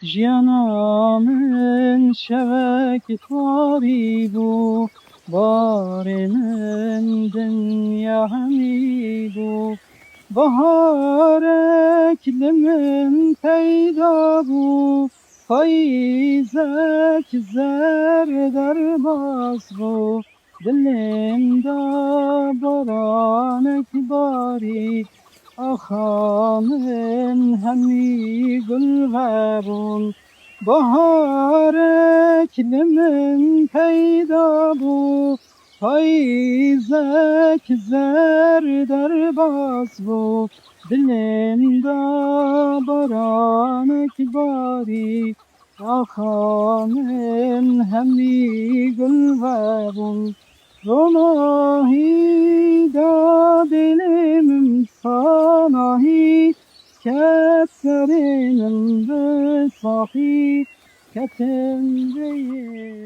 Jiyanamın şevki taribu, barının dünya hamidu. Bahar eklimin peyda bu, fayzek zerder bas bu. Dilimde baran ekbari, ahanın hemi gülverun. Bahar eklimin peyda bu, fayzek zerder bas bu. Dilimde baran ekbari, ahanın hemi gülverun. Ronahi da dilim sanahi, ketserinin besahi, ketem değil.